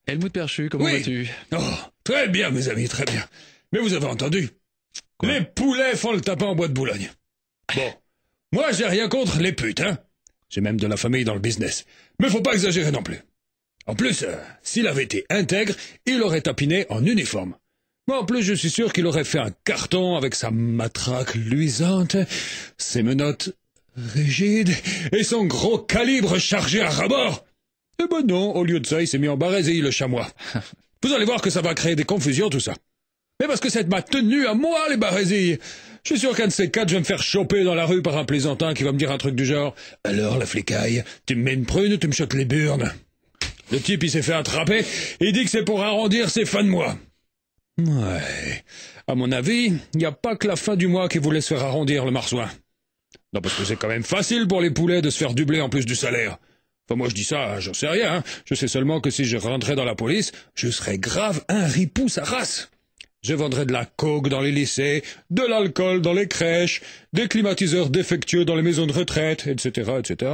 Helmut Perchu, comment vas-tu? Oh, très bien, mes amis, très bien. Mais vous avez entendu? Quoi? Les poulets font le tapin en bois de Boulogne. Bon, moi j'ai rien contre les putes, hein. J'ai même de la famille dans le business. Mais faut pas exagérer non plus. En plus, s'il avait été intègre, il aurait tapiné en uniforme. Moi, en plus, je suis sûr qu'il aurait fait un carton avec sa matraque luisante, ses menottes rigides et son gros calibre chargé à ras-bord. Eh ben non, au lieu de ça, il s'est mis en barésie, le chamois. Vous allez voir que ça va créer des confusions, tout ça. Mais parce que c'est ma tenue à moi, les barésilles. Je suis sûr qu'un de ces quatre, je vais me faire choper dans la rue par un plaisantin qui va me dire un truc du genre « Alors, la flicaille, tu me mets une prune ou tu me choques les burnes ?» Le type, il s'est fait attraper et il dit que c'est pour arrondir ses fins de mois. Ouais, à mon avis, il n'y a pas que la fin du mois qui voulait se faire arrondir le marsouin. Non, parce que c'est quand même facile pour les poulets de se faire doubler en plus du salaire. Enfin, moi je dis ça, j'en sais rien, hein. Je sais seulement que si je rentrais dans la police, je serais grave un ripou sa race. Je vendrais de la coke dans les lycées, de l'alcool dans les crèches, des climatiseurs défectueux dans les maisons de retraite, etc., etc.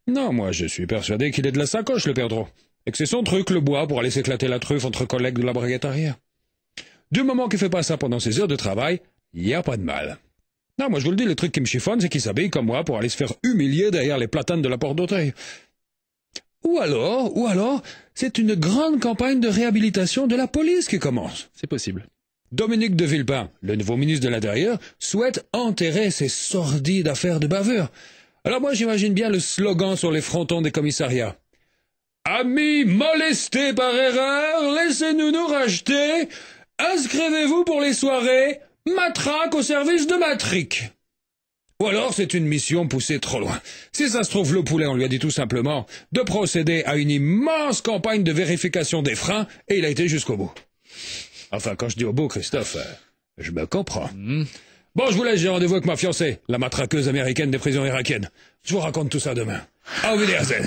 Non, moi je suis persuadé qu'il est de la sacoche, le perdreau, et que c'est son truc, le bois, pour aller s'éclater la truffe entre collègues de la braguette arrière. Du moment qu'il fait pas ça pendant ses heures de travail, y a pas de mal. Non, moi je vous le dis, le truc qui me chiffonne, c'est qu'il s'habille comme moi pour aller se faire humilier derrière les platanes de la porte d'Auteuil. Ou alors, c'est une grande campagne de réhabilitation de la police qui commence. C'est possible. Dominique de Villepin, le nouveau ministre de l'Intérieur, souhaite enterrer ces sordides affaires de bavure. Alors moi j'imagine bien le slogan sur les frontons des commissariats. Amis molestés par erreur, laissez-nous nous racheter. Inscrivez-vous pour les soirées. Matraque au service de Matrique. Ou alors c'est une mission poussée trop loin. Si ça se trouve, le poulet, on lui a dit tout simplement de procéder à une immense campagne de vérification des freins, et il a été jusqu'au bout. Enfin, quand je dis au bout, Christophe, je me comprends. Bon, je vous laisse, j'ai rendez-vous avec ma fiancée, la matraqueuse américaine des prisons irakiennes. Je vous raconte tout ça demain. Auf Wiedersehen.